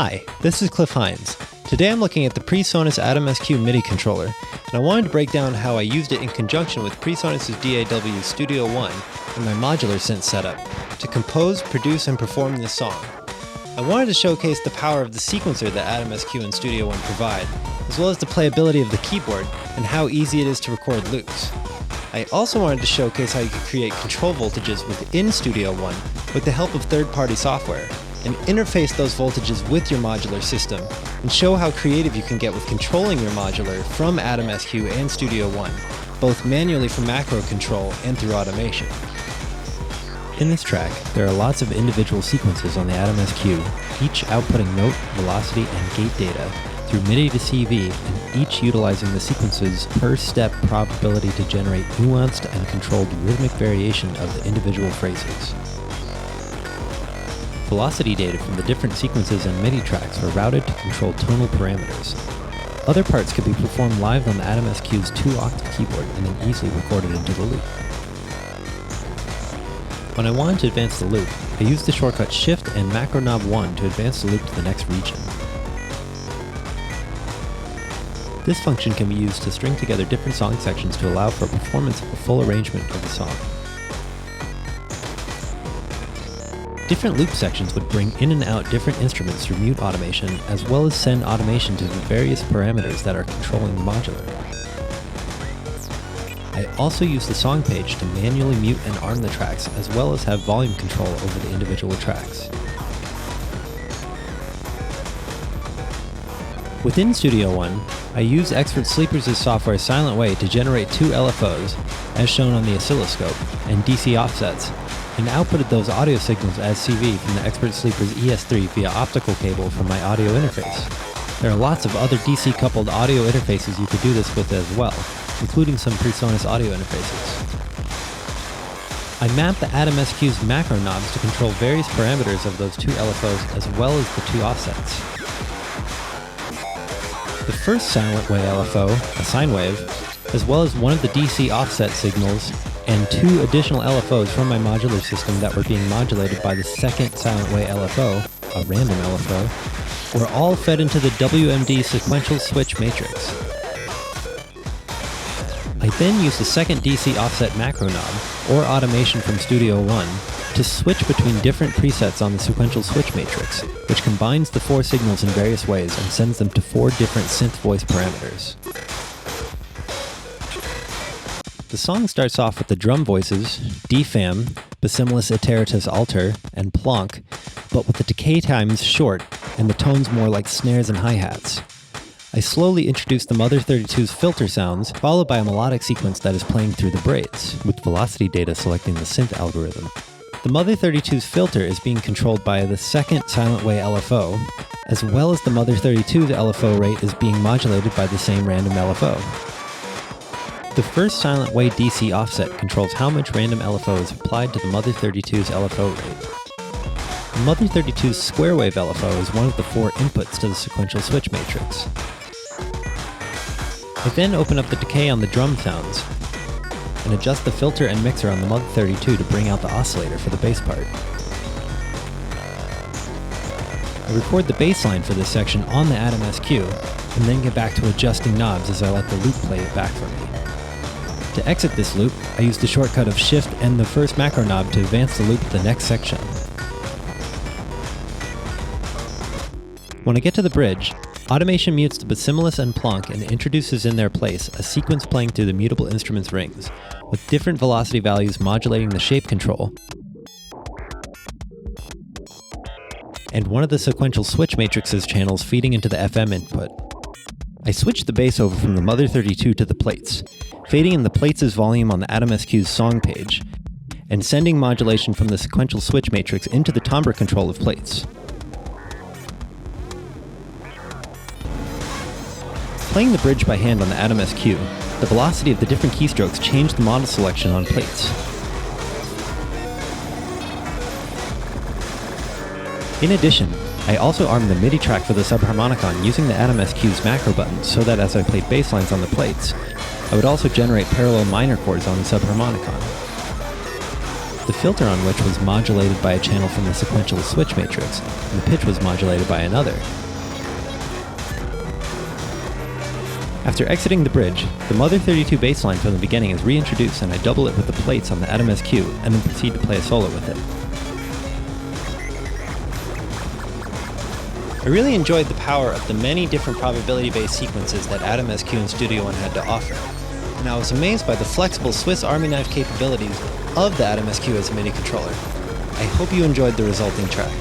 Hi, this is Cliff Hines. Today I'm looking at the Presonus Atom SQ MIDI controller, and I wanted to break down how I used it in conjunction with Presonus' DAW Studio One in my Modular Synth setup to compose, produce, and perform this song. I wanted to showcase the power of the sequencer that Atom SQ and Studio One provide, as well as the playability of the keyboard and how easy it is to record loops. I also wanted to showcase how you can create control voltages within Studio One with the help of third-party software, and interface those voltages with your modular system, and show how creative you can get with controlling your modular from Atom SQ and Studio One, both manually from macro control and through automation. In this track, there are lots of individual sequences on the Atom SQ, each outputting note, velocity, and gate data through MIDI to CV, and each utilizing the sequence's per-step probability to generate nuanced and controlled rhythmic variation of the individual phrases. Velocity data from the different sequences and MIDI tracks are routed to control tonal parameters. Other parts could be performed live on the Atom SQ's 2-octave keyboard and then easily recorded into the loop. When I wanted to advance the loop, I used the shortcut Shift and macro knob 1 to advance the loop to the next region. This function can be used to string together different song sections to allow for a performance of a full arrangement of the song. Different loop sections would bring in and out different instruments through mute automation, as well as send automation to the various parameters that are controlling the modular. I also use the song page to manually mute and arm the tracks, as well as have volume control over the individual tracks. Within Studio One, I use Expert Sleepers' software's silent way to generate 2 LFOs, as shown on the oscilloscope, and DC offsets, and outputted those audio signals as CV from the Expert Sleepers ES3 via optical cable from my audio interface. There are lots of other DC-coupled audio interfaces you could do this with as well, including some Presonus audio interfaces. I mapped the Atom SQ's macro knobs to control various parameters of those 2 LFOs as well as the 2 offsets. The first silent way LFO, a sine wave, as well as one of the DC offset signals, and 2 additional LFOs from my modular system that were being modulated by the second silent way LFO, a random LFO, were all fed into the WMD sequential switch matrix. I then used the second DC offset macro knob, or automation from Studio One, to switch between different presets on the sequential switch matrix, which combines the 4 signals in various ways and sends them to 4 different synth voice parameters. The song starts off with the drum voices, defam, Presonus Atom alter, and plonk, but with the decay times short and the tones more like snares and hi-hats. I slowly introduce the Mother 32's filter sounds, followed by a melodic sequence that is playing through the braids, with velocity data selecting the synth algorithm. The Mother 32's filter is being controlled by the second silent way LFO, as well as the Mother 32's LFO rate is being modulated by the same random LFO. The first silent way DC offset controls how much random LFO is applied to the Mother 32's LFO rate. The Mother 32's square wave LFO is one of the 4 inputs to the sequential switch matrix. I then open up the decay on the drum sounds, and adjust the filter and mixer on the Mother 32 to bring out the oscillator for the bass part. I record the bass line for this section on the Atom SQ, and then get back to adjusting knobs as I let the loop play it back for me. To exit this loop, I use the shortcut of Shift and the first macro knob to advance the loop to the next section. When I get to the bridge, automation mutes the Presonus and plonk and introduces in their place a sequence playing through the mutable instruments rings, with different velocity values modulating the shape control, and one of the sequential switch matrix's channels feeding into the FM input. I switched the bass over from the Mother 32 to the plates, fading in the plates' volume on the Atom SQ's song page, and sending modulation from the sequential switch matrix into the timbre control of plates. Playing the bridge by hand on the Atom SQ, the velocity of the different keystrokes changed the model selection on plates. In addition, I also armed the MIDI track for the subharmonicon using the Atom SQ's macro buttons so that as I played bass lines on the plates, I would also generate parallel minor chords on the subharmonicon. The filter on which was modulated by a channel from the sequential switch matrix, and the pitch was modulated by another. After exiting the bridge, the Mother 32 bassline from the beginning is reintroduced, and I double it with the plates on the Atom SQ, and then proceed to play a solo with it. I really enjoyed the power of the many different probability-based sequences that Atom SQ and Studio One had to offer, and I was amazed by the flexible Swiss Army knife capabilities of the Atom SQ as a MIDI controller. I hope you enjoyed the resulting track.